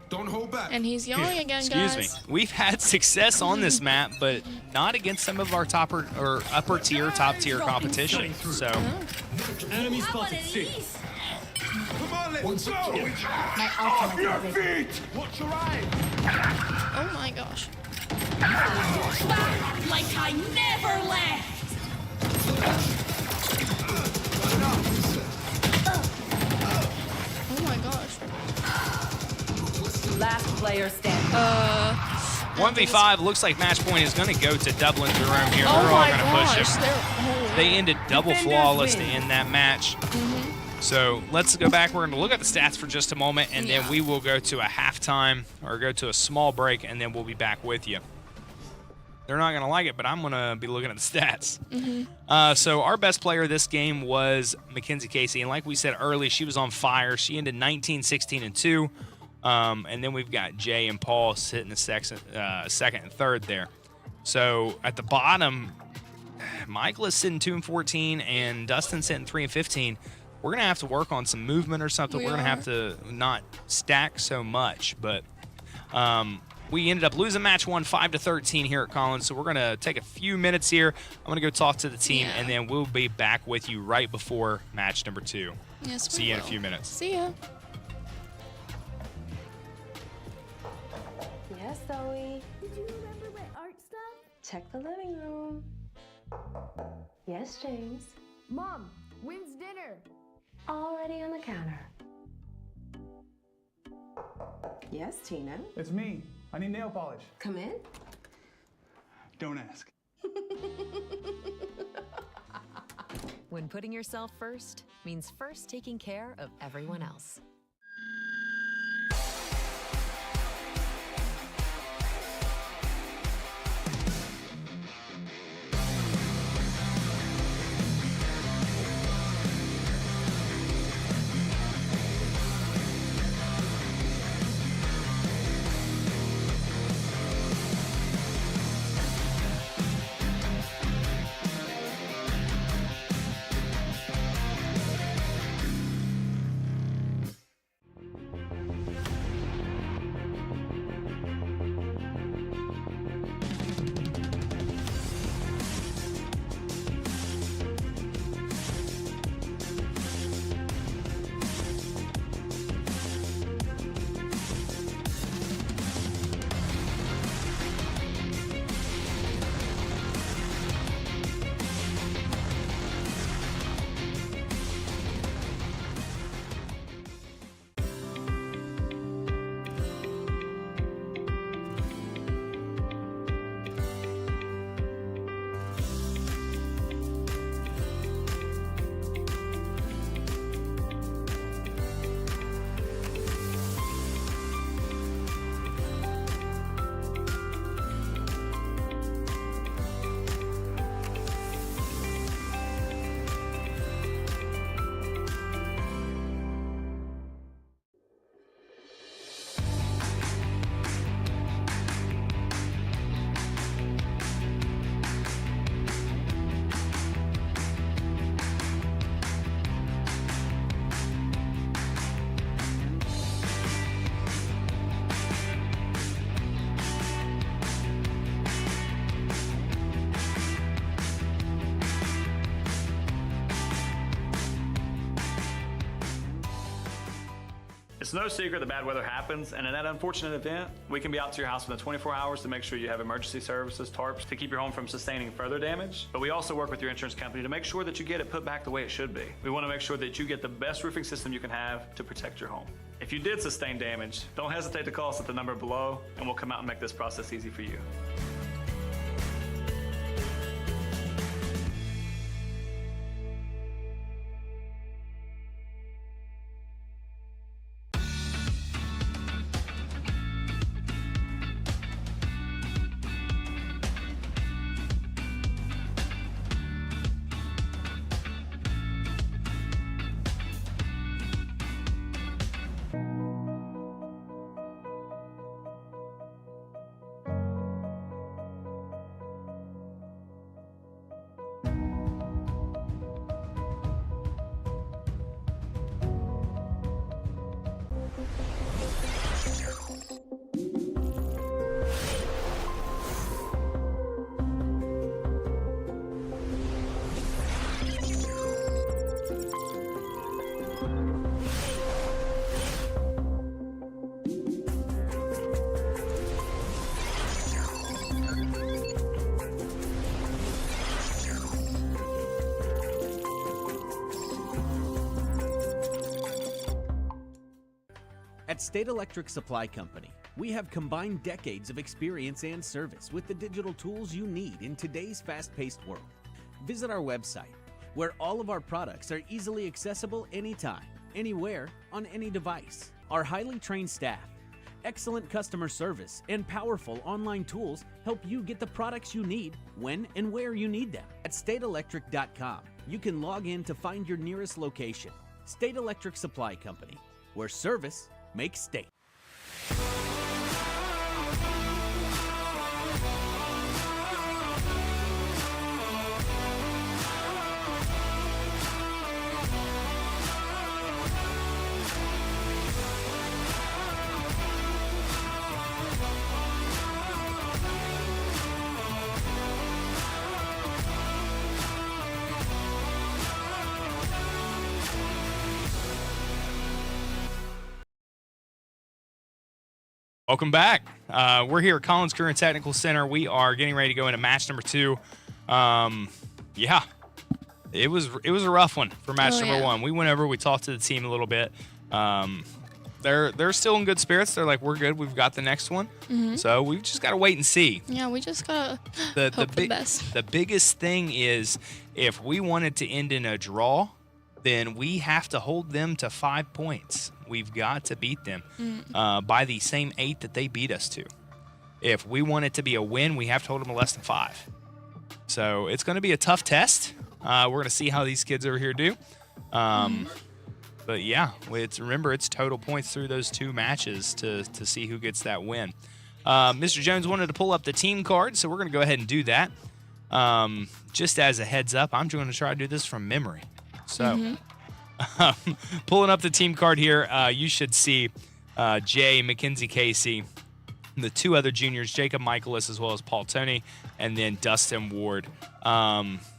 Don't hold back. And he's yelling again, Excuse guys. me. We've had success on this map, but not against some of our top tier competition. So Enemy How about spotted it C. ease? Come on, let's go. My ultimate is ready. Watch your eye. Oh my gosh. Back like I never left. Oh my gosh. Last player standing. 1v5 looks like match point is going to go to Dublin Jerome here. Oh They're all my going to gosh. push him. They ended double Defenders flawless to win. end that match. So let's go back. We're going to look at the stats for just a moment, and then we will go to a halftime or go to a small break, and then we'll be back with you. they're not going to like it, but I'm going to be looking at the stats. So our best player this game was Mackenzie Casey. And like we said early, she was on fire. She ended 19, 16, and 2. And then we've got Jay and Paul sitting the second and third there. So at the bottom, Michael is sitting 2 and 14, and Dustin sitting 3 and 15. We're going to have to work on some movement or something. We're going to have to not stack so much. But we ended up losing match 1 5-13 here at Collins. So we're going to take a few minutes here. I'm going to go talk to the team, and then we'll be back with you right before match number 2. Yes, See you in a few minutes. See ya. Yes, Zoe. Did you remember my art stuff? Check the living room. Yes, James. Mom, when's dinner? Already on the counter. Yes, Tina. It's me. I need nail polish. Come in. Don't ask. When putting yourself first means first taking care of everyone else. It's no secret that bad weather happens, and in that unfortunate event, we can be out to your house within 24 hours to make sure you have emergency services, tarps, to keep your home from sustaining further damage. But we also work with your insurance company to make sure that you get it put back the way it should be. We want to make sure that you get the best roofing system you can have to protect your home. If you did sustain damage, don't hesitate to call us at the number below, and we'll come out and make this process easy for you. At State Electric Supply Company, we have combined decades of experience and service with the digital tools you need in today's fast-paced world. Visit our website, where all of our products are easily accessible anytime, anywhere, on any device. Our highly trained staff Excellent customer service and powerful online tools help you get the products you need when and where you need them. At stateelectric.com, you can log in to find your nearest location. State Electric Supply Company, where service makes state. Welcome back. We're here at Collins Career Technical Center. We are getting ready to go into match number 2. Yeah, it was a rough one for match number 1. We went over, we talked to the team a little bit. They're still in good spirits. They're like, we're good. We've got the next one. So we've just got to wait and see. Yeah, we just gotta hope the best. The biggest thing is if we wanted to end in a draw, then we have to hold them to 5 points. We've got to beat them by the same 8 that they beat us to. If we want it to be a win, we have to hold them to less than 5. So it's going to be a tough test. We're going to see how these kids over here do. But yeah, remember, it's total points through those 2 matches to see who gets that win. Mr. Jones wanted to pull up the team card, so we're going to go ahead and do that. Just as a heads up, I'm going to try to do this from memory. So pulling up the team card here, you should see Jay, Mackenzie Casey, the 2 other juniors, Jacob Michaelis, as well as Paul Tony, and then Dustin Ward.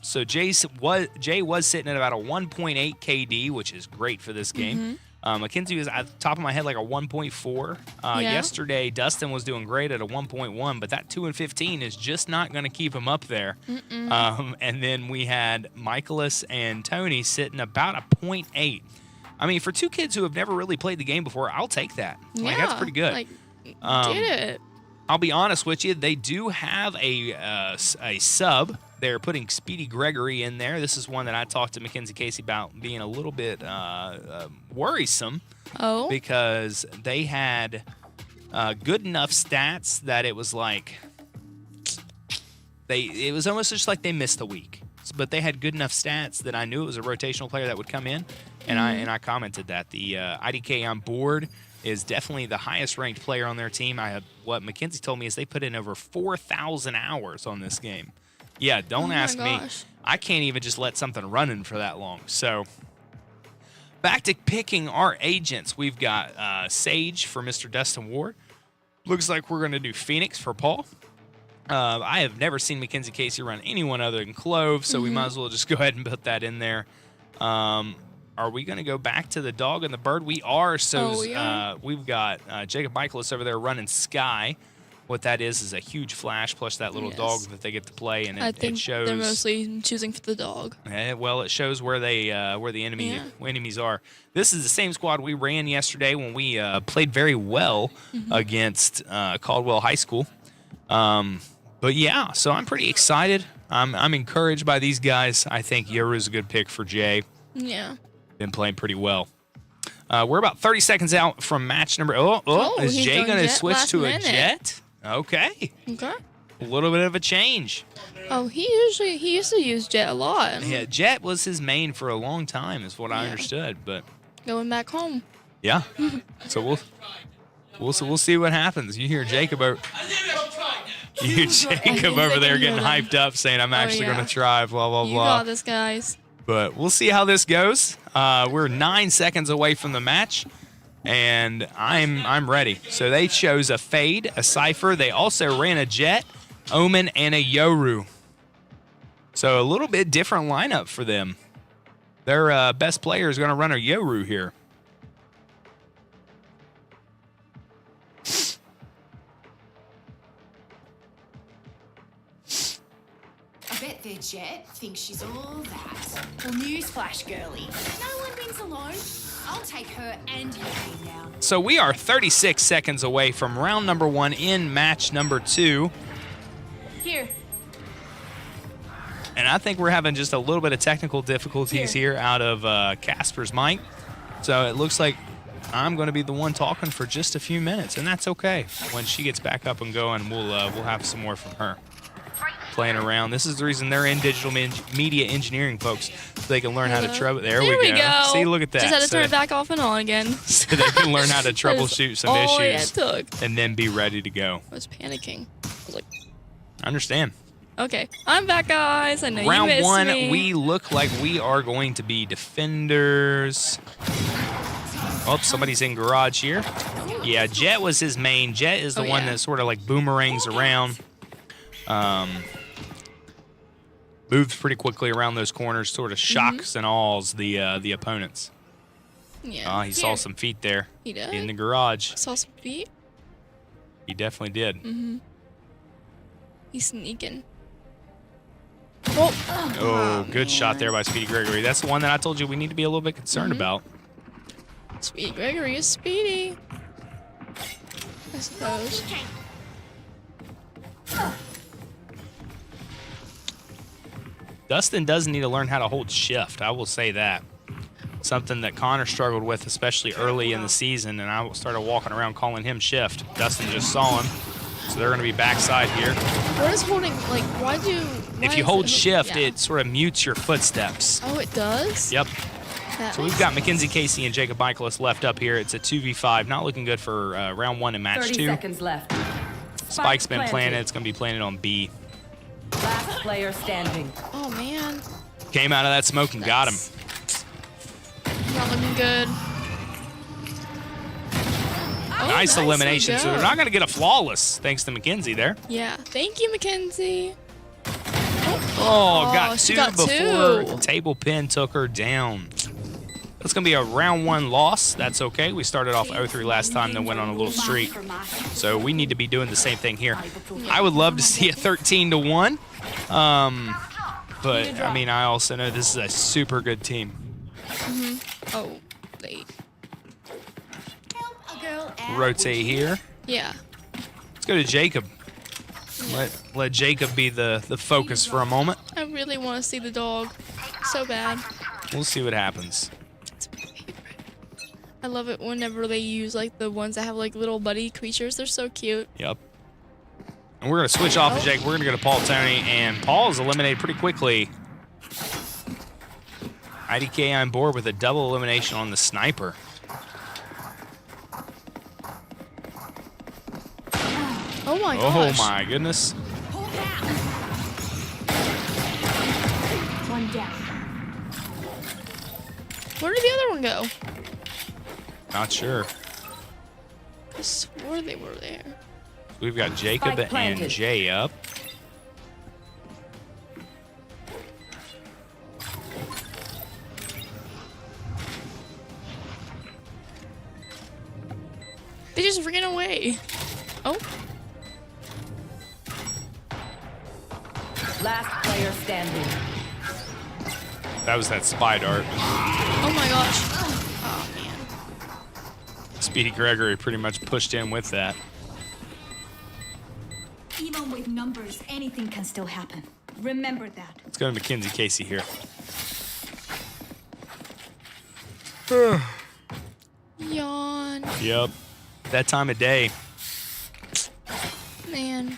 So Jay was sitting at about a 1.8 KD, which is great for this game. Mackenzie was at the top of my head like a 1.4. Yesterday, Dustin was doing great at a 1.1, but that 2 and 15 is just not going to keep him up there. And then we had Michaelis and Tony sitting about a 0.8. I mean, for 2 kids who have never really played the game before, I'll take that. Like, that's pretty good. Like, did it. I'll be honest with you, they do have a sub. They're putting Speedy Gregory in there. This is one that I talked to Mackenzie Casey about being a little bit worrisome. Because they had good enough stats that it was like it was almost just like they missed a week. But they had good enough stats that I knew it was a rotational player that would come in, and I commented that the IDK on board is definitely the highest ranked player on their team. What Mackenzie told me is they put in over 4,000 hours on this game. Yeah, don't ask me. I can't even just let something running for that long. So back to picking our agents. We've got Sage for Mr. Dustin Ward. Looks like we're going to do Phoenix for Paul. I have never seen Mackenzie Casey run anyone other than Clove, so we might as well just go ahead and put that in there. Are we going to go back to the dog and the bird? We are. So we've got Jacob Michaelis over there running Sky. What that is a huge flash plus that little dog that they get to play, and it shows. They're mostly choosing for the dog. Well, it shows where the enemies are. This is the same squad we ran yesterday when we played very well against Caldwell High School. But yeah, so I'm pretty excited. I'm encouraged by these guys. I think Yoru's a good pick for Jay. Yeah. Been playing pretty well. We're about 30 seconds out from match number. Is Jay going to switch to a jet? Okay. A little bit of a change. Oh, he used to use jet a lot. Yeah, jet was his main for a long time, is what I understood. But going back home. Yeah. So we'll see what happens. You hear Jacob over. You hear Jacob over there getting hyped up, saying, "I'm actually going to try." Blah blah blah. You got this, guys. But we'll see how this goes. We're 9 seconds away from the match, and I'm ready. So they chose a Fade, a Cypher. They also ran a Jet, Omen, and a Yoru. So a little bit different lineup for them. Their best player is going to run a Yoru here. I bet their Jet thinks she's all that. Well, newsflash, girlie. No one wins alone. I'll take her and her team now. So we are 36 seconds away from round number 1 in match number 2. Here. And I think we're having just a little bit of technical difficulties here out of Casper's mic. So it looks like I'm going to be the one talking for just a few minutes, and that's okay. When she gets back up and going, we'll have some more from her. Playing around. This is the reason they're in digital media engineering, folks, so they can learn how to trouble. There we go. See, look at that. Just had to turn it back off and on again. So they can learn how to troubleshoot some issues, it took. and then be ready to go. I was panicking. I was like, I understand. Okay, I'm back, guys. I know you Round missed one, me. we look like we are going to be defenders. Oh, somebody's in garage here. Yeah, Jet was his main. Jet is the one that sort of like boomerangs around. Moves pretty quickly around those corners, sort of shocks and awes the opponents. Yeah. He saw some feet there. He did? In the garage. Saw some feet? He definitely did. He's sneaking. Oh, good shot there by Speedy Gregory. That's the one that I told you we need to be a little bit concerned about. Speedy Gregory is speedy, I suppose. Dustin does need to learn how to hold shift. I will say that. Something that Connor struggled with, especially early in the season, and I started walking around calling him shift. Dustin just saw him, so they're going to be backside here. What is holding, like, if you hold shift, it sort of mutes your footsteps. Oh, it does? Yep. So we've got Mackenzie Casey and Jacob Michaelis left up here. It's a 2v5, not looking good for round one and match 30 two. seconds left. Spike's been planted. It's going to be planted on B. Last player standing. Oh, man. Came out of that smoke and got him. Not looking good. Oh, nice elimination. So they're not going to get a flawless, thanks to Mackenzie there. Yeah. Thank you, Mackenzie. Oh, got she two got before two. the table pin took her down. That's going to be a round one loss. That's okay. We started off 0-3 last time, then went on a little streak. So we need to be doing the same thing here. I would love to see a 13-1. But, I mean, I also know this is a super good team. Oh, late. Rotate here. Yeah. Let's go to Jacob. Let Jacob be the focus for a moment. I really want to see the dog so bad. We'll see what happens. It's my favorite. I love it whenever they use like the ones that have like little buddy creatures. They're so cute. Yep. And we're going to switch off of Jake. We're going to go to Paul Tony, and Paul is eliminated pretty quickly. IDK on board with a double elimination on the sniper. Oh my gosh. Oh my goodness. One down. Where did the other one go? Not sure. I swore they were there. We've got Jacob and Jay up. They just ran away. Oh. Last player standing. That was that spy dart. Oh my gosh. Oh man. Speedy Gregory pretty much pushed in with that. Even with numbers, anything can still happen. Remember that. Let's go to Mackenzie Casey here. Yawn. Yep. That time of day. Man.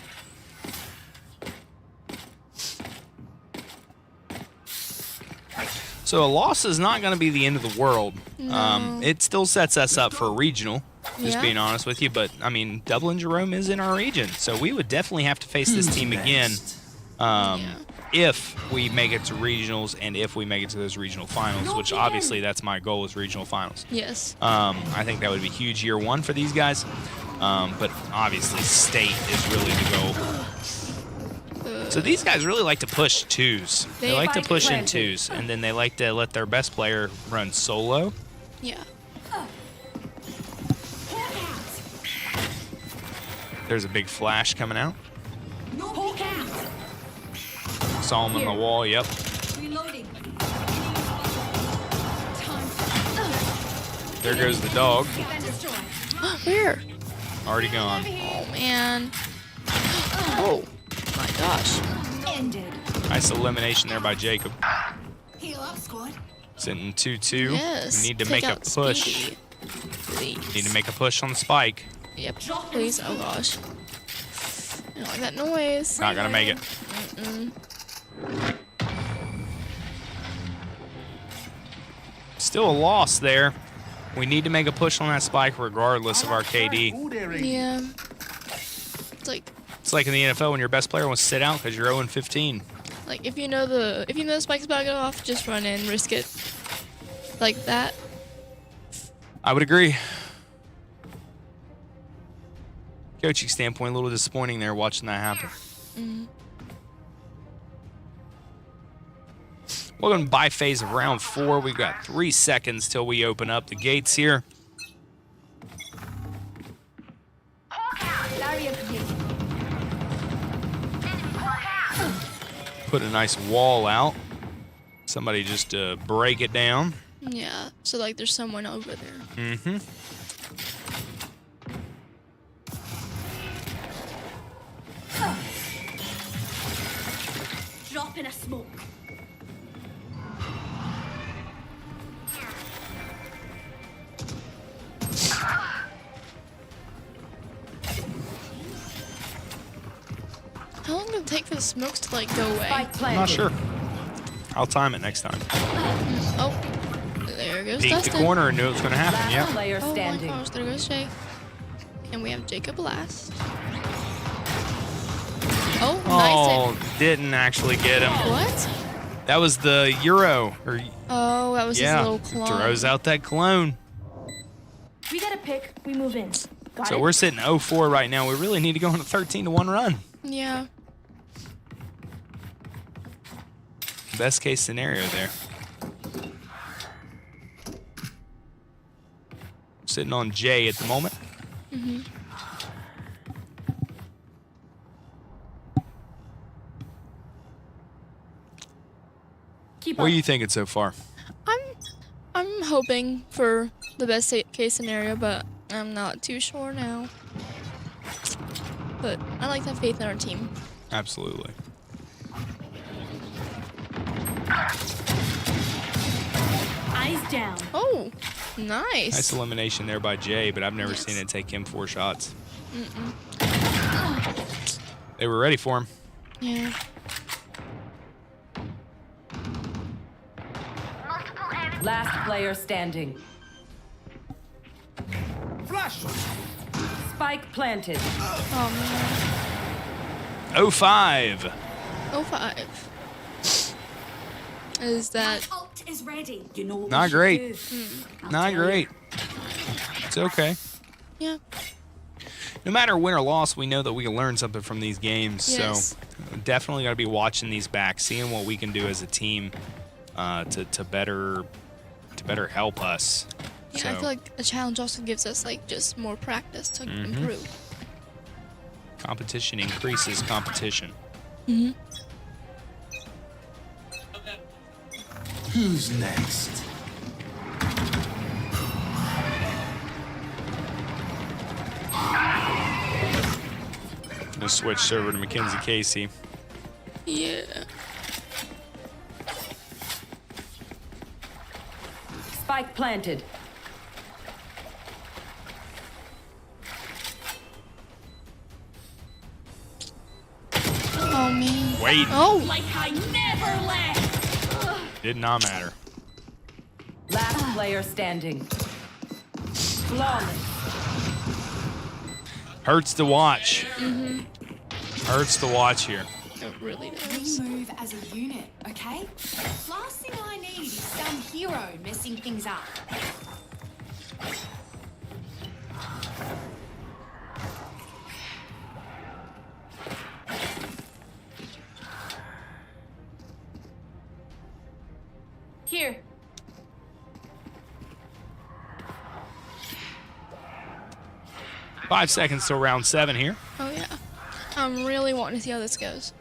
So a loss is not going to be the end of the world. No. It still sets us up for a regional, just Yeah. being honest with you. But, I mean, Dublin Jerome is in our region, so we would definitely have to face this team again if we make it to regionals and if we make it to those regional finals, which obviously that's my goal is regional finals. Yes. I think that would be huge year one for these guys. But obviously state is really the goal. So these guys really like to push twos. They like to push in twos, and then they like to let their best player run solo. Yeah. There's a big flash coming out. Saw him on the wall, yep. There goes the dog. Where? Already gone. Oh man. Oh my gosh. Nice elimination there by Jacob. Heal up, squad. Sitting 2-2. Yes, We need to take make a out push. Speedy. please. Need to make a push on the spike. Yep, please. Oh gosh. I don't like that noise. Not gonna make it. Still a loss there. We need to make a push on that spike regardless of our KD. Yeah. It's like in the NFL when your best player wants to sit out because you're 0-15. Like if you know the spike's about to go off, just run in, risk it. Like that. I would agree. Coaching standpoint, a little disappointing there watching that happen. Welcome to bye phase of round 4. We've got 3 seconds till we open up the gates here. Put a nice wall out. Somebody just break it down. Yeah, so like there's someone over there. Mm-hmm. Drop in a smoke. How long will it take for the smokes to like go away? I'm not sure. I'll time it next time. Oh, there goes Peek the Dustin. corner and knew it was going to happen. Yeah. Oh my gosh, there goes Jay. And we have Jacob last. Oh, nice. Didn't actually get him. What? That was the Euro. Oh, that was his little clone. Throws out that clone. We get a pick, we move in. Got So it? we're sitting 0-4 right now. We really need to go on a 13-1 run. Yeah. Best case scenario there. Sitting on J at the moment. What are you thinking so far? I'm hoping for the best case scenario, but I'm not too sure now. But I like to have faith in our team. Absolutely. Eyes down. Oh, nice. Nice elimination there by Jay, but I've never seen it take him 4 shots. They were ready for him. Yeah. Last player standing. Flash! Spike planted. Oh man. 0-5. 0-5. Is that Ult is ready. You know what Not we should great. do? Not great. It's okay. Yeah. No matter win or loss, we know that we can learn something from these games. Yes. So definitely got to be watching these back, seeing what we can do as a team to better help us. Yeah, So, I feel like a challenge also gives us like just more practice to improve. competition increases competition. Who's next? Gonna switch over to Mackenzie Casey. Yeah. Spike planted. Oh man. Wait. Oh. Like I never left. Did not matter. Last player standing. Flawless. Hurts to watch. Hurts to watch here. It really We does. move as a unit, okay? Last thing I need is some hero messing things up. Here. 5 seconds till round 7 here. Oh yeah. I'm really wanting to see how this goes.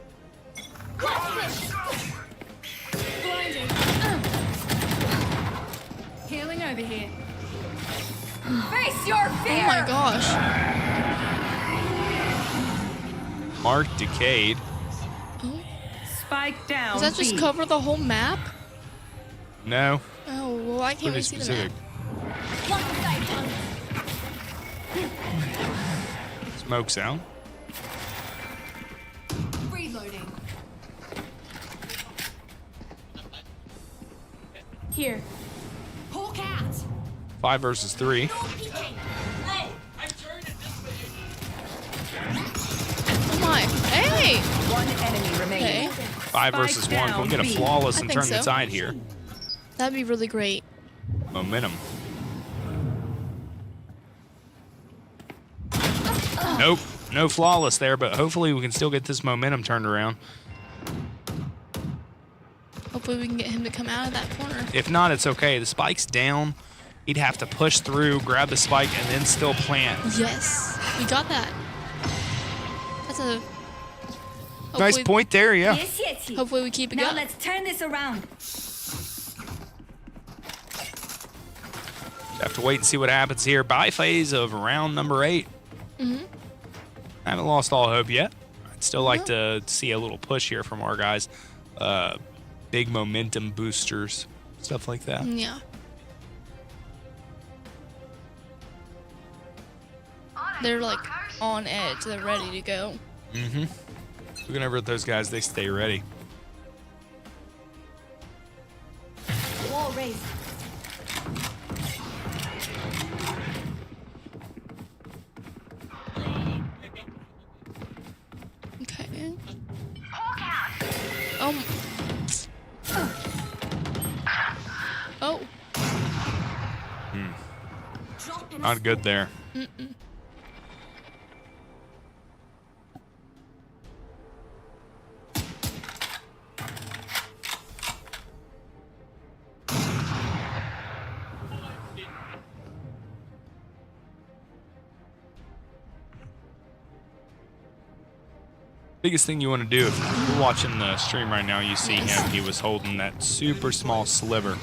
Healing over here. Face your fear! Oh my gosh. Mark decayed. Oh. Spike down. Does that just B. cover the whole map? No. Oh, well, I can't Pretty even see the specific. map. Smoke's out. Reloading. Here. Hawk out. 5 versus 3. Oh my. Hey! One enemy remaining. Okay. 5 versus 1. Can we get a flawless I and think turn the so. tide here? That'd be really great. Momentum. Nope. No flawless there, but hopefully we can still get this momentum turned around. Hopefully we can get him to come out of that corner. If not, it's okay. The spike's down. He'd have to push through, grab the spike, and then still plant. Yes, we got that. That's a Nice point there, yeah. Yes, yes. Hopefully we keep it Now going. let's turn this around. Have to wait and see what happens here. Bye phase of round number 8. Mm-hmm. I haven't lost all hope yet. I'd still like to see a little push here from our guys. Big momentum boosters, stuff like that. Yeah. They're like on edge. They're ready to go. Mm-hmm. Whenever those guys, they stay ready. Wall raised. Okay. Oh. Not good there. Mm-mm. Biggest thing you want to do, if you're watching the stream right now, you see him. He was holding that super small sliver.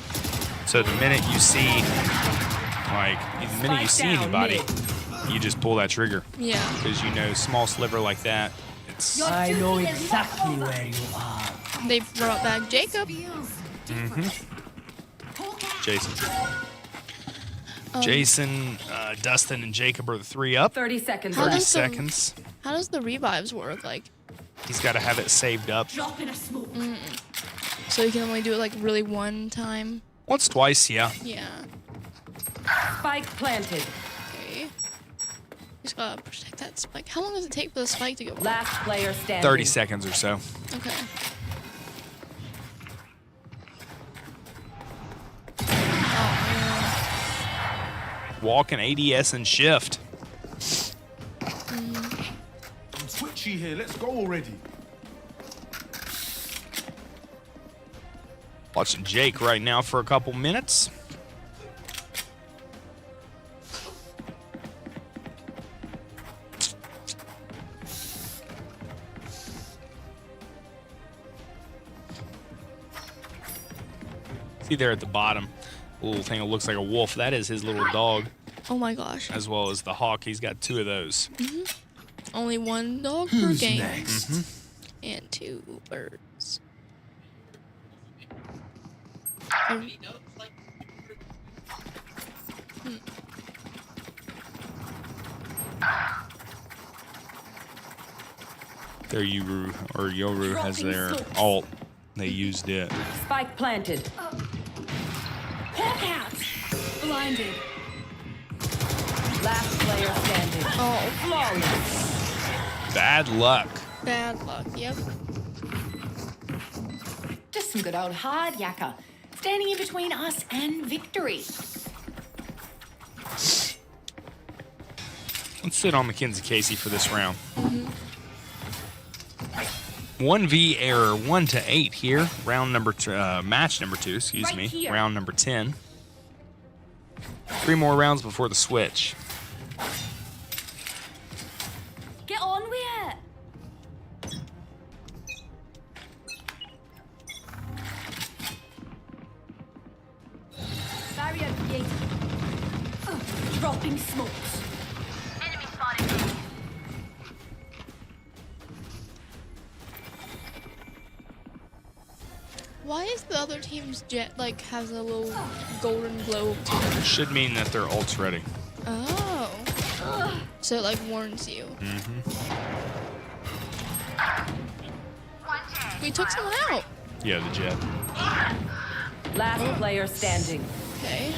So the minute you see, anybody, you just pull that trigger. Yeah. Because you know, small sliver like that, it's. I know exactly where you are. They brought back Jacob. Mm-hmm. Jason. Jason, Dustin, and Jacob are the 3 up. 30 seconds. 30 seconds. How does the revives work? Like. He's got to have it saved up. So you can only do it like really one time. Once, twice, yeah. Yeah. Spike planted. Okay. Just gotta protect that spike. How long does it take for the spike to go? Last player standing. 30 seconds or so. Okay. Walk and ADS and shift. I'm twitchy here. Let's go already. Watching Jake right now for a couple minutes. See there at the bottom, a little thing that looks like a wolf. That is his little dog. Oh my gosh. As well as the hawk. He's got 2 of those. Only 1 dog per game. And 2 birds. Their Yoru or Yoru has their alt. They used it. Spike planted. Hawk out. Blinded. Last player standing. Oh, Flawless. Bad luck. Bad luck. Yep. Just some good old hard yakka. Standing in between us and victory. Let's sit on Mackenzie Casey for this round. 1v error, 1 to 8 here. Round number match number 2, excuse Right me. here. Round number 10. 3 more rounds before the switch. Get on with it. Barrier created. Dropping smokes. Enemy spotted. Why is the other team's jet like has a little golden globe to it? Should mean that their ult's ready. Oh. So it like warns you. We took someone out. Yeah, the jet. Last player standing. Okay.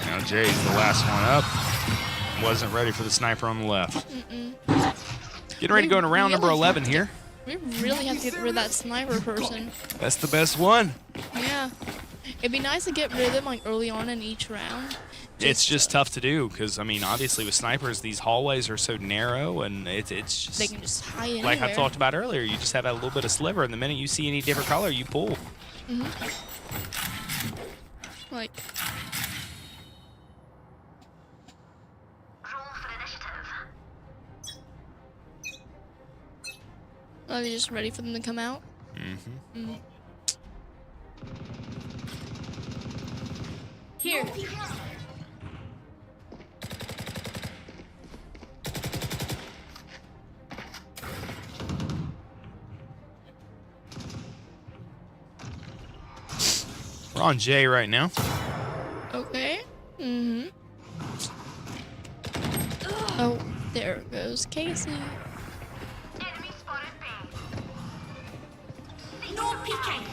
Now Jay's the last one up. Wasn't ready for the sniper on the left. Getting ready to go into round number 11 here. We really have to get rid of that sniper person. That's the best one. Yeah. It'd be nice to get rid of them like early on in each round. It's just tough to do because, I mean, obviously with snipers, these hallways are so narrow and it's just... They can just hide anywhere. Like I talked about earlier, you just have that little bit of sliver, and the minute you see any different color, you pull. Like... Are they just ready for them to come out? Here. We're on Jay right now. Okay. Oh, there goes Casey. No peeking.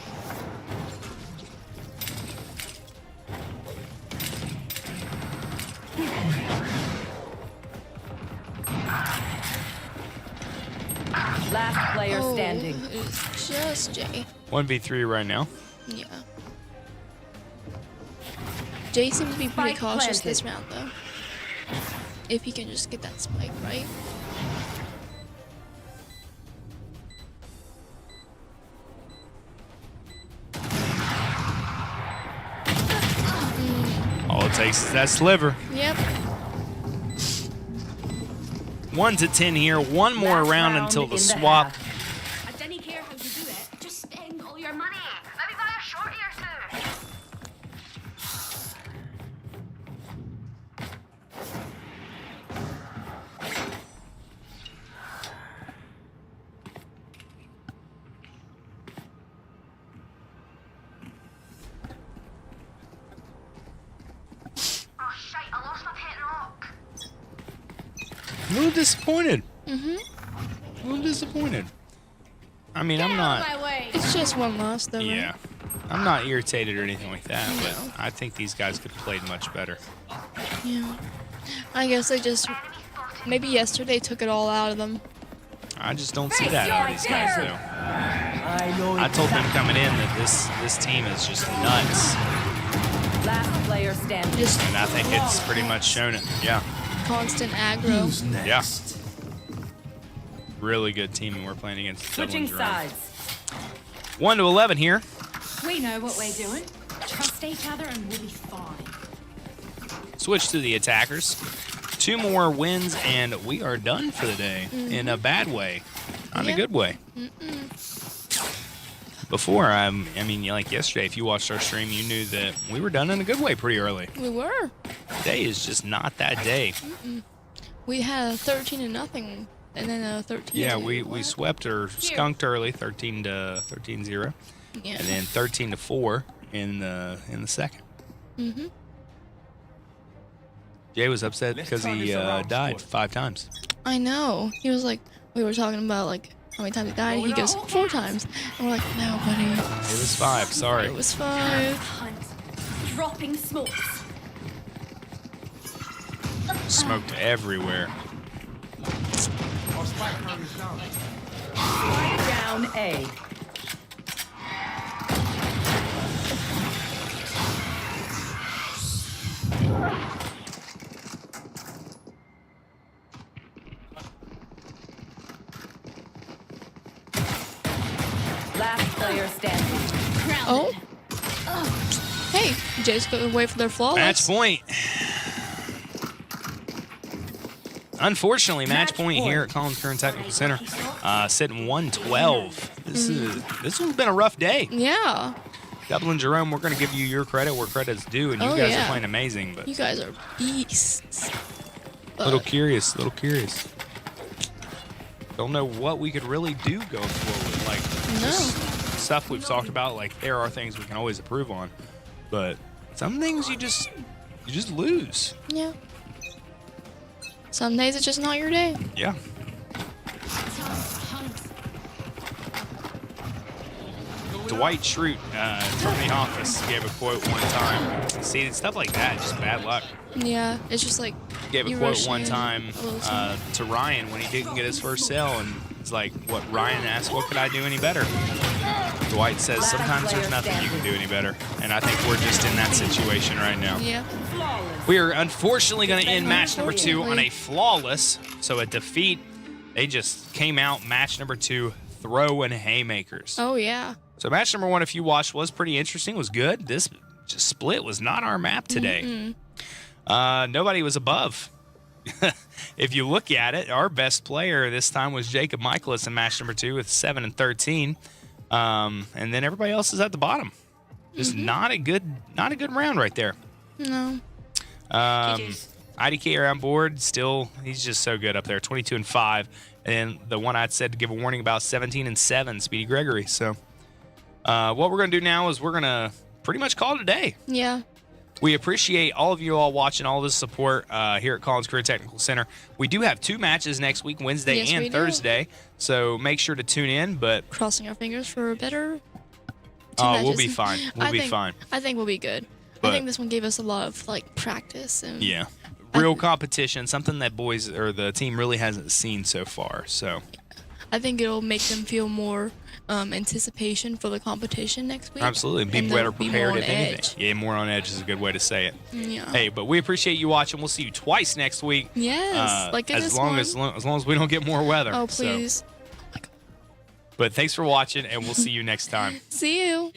Last player Oh, standing. it's just Jay. 1v3 right now. Yeah. Jay seems to be pretty Spike cautious planted. this round, though. If he can just get that spike right. All it takes is that sliver. Yep. 1 to 10 here. One more Last round round until in the the swap. half. I didn't care how you do it. Just spend all your money. Maybe buy a shorty or two. Oh shite, I lost my pet rock. A little disappointed. Mhm. A little disappointed. I mean, I'm not. It's just one loss, though, right? Yeah. I'm not irritated or anything like that, but No. I think these guys could have played much better. Yeah. I guess they just... Maybe yesterday took it all out of them. I just don't see that out of these guys, though. I know I told them coming in that this team is just nuts, Last player standing. Just and I think it's pretty much shown it. Yeah. constant aggro. Yeah. Really good team, and we're playing against Switching Dublin Jerome. sides. 1 to 11 here. We know what we're doing. Trust each other and we'll be fine. Switch to the attackers. 2 more wins, and we are done for the day in a bad way, not in a good way. Before, I mean, like yesterday, if you watched our stream, you knew that we were done in a good way pretty early. We were. Today is just not that day. We had a 13-0, and then a 13. Yeah, we swept or skunked early, 13-0, Yeah. and then 13-4 in the second. Jay was upset because he died 5 times. I know. He was like, we were talking about like how many times he died. He goes 4 times. And we're like, no, buddy. It was 5. Sorry. It was 5. Hunt. Dropping smokes. Smoked everywhere. Down A. Last player standing. Oh. Hey, Jay's going to wait for their flawless. Match point. Unfortunately, match point here at Collins Curran Technical Center, sitting 112. This one's been a rough day. Yeah. Dublin Jerome, we're going to give you your credit where credit's due, and you guys are playing amazing. But you guys are beasts. little curious. Don't know what we could really do going forward. Like stuff we've talked about. Like there are things we can always improve on, but some things you just lose. Yeah. Some days it's just not your day. Yeah. Dwight Schrute from the office gave a quote one time. See, stuff like that, just bad luck. Yeah, it's just like Gave a you quote rush one in time a little too much. to Ryan when he didn't get his first sale, and it's like, what Ryan asked, what could I do any better? Dwight says, sometimes there's nothing you can do any better, and I think we're just in that situation right now. Yeah. We are unfortunately going to end match number 2 on a flawless, so a defeat. They just came out match number 2 throwing haymakers. Oh yeah. So match number 1, if you watched, was pretty interesting. Was good. This just split was not our map today. Nobody was above. If you look at it, our best player this time was Jacob Michaelis in match number 2 with 7 and 13. And then everybody else is at the bottom. Just not a good round right there. No. IDK are on board. Still, he's just so good up there. 22 and 5. And the one I'd said to give a warning about, 17 and 7, Speedy Gregory. So what we're going to do now is we're going to pretty much call it a day. Yeah. We appreciate all of you all watching, all the support here at Collins Career Technical Center. We do have 2 matches next week, Wednesday Yes, we and do. Thursday. So make sure to tune in. But Crossing our fingers for a better. we'll be fine. We'll be fine. I think we'll be good. But I think this one gave us a lot of like practice and. Yeah. Real competition, something that boys or the team really hasn't seen so far. So I think it'll make them feel more anticipation for the competition next week. absolutely, be and better they'll be prepared more if on anything. edge. Yeah, more on edge is a good way to say it. Yeah. Hey, but we appreciate you watching. We'll see you twice next week. Yes, like in as this long one. as long as we don't get more weather. Oh So. please. But thanks for watching, and we'll see you next time. See you.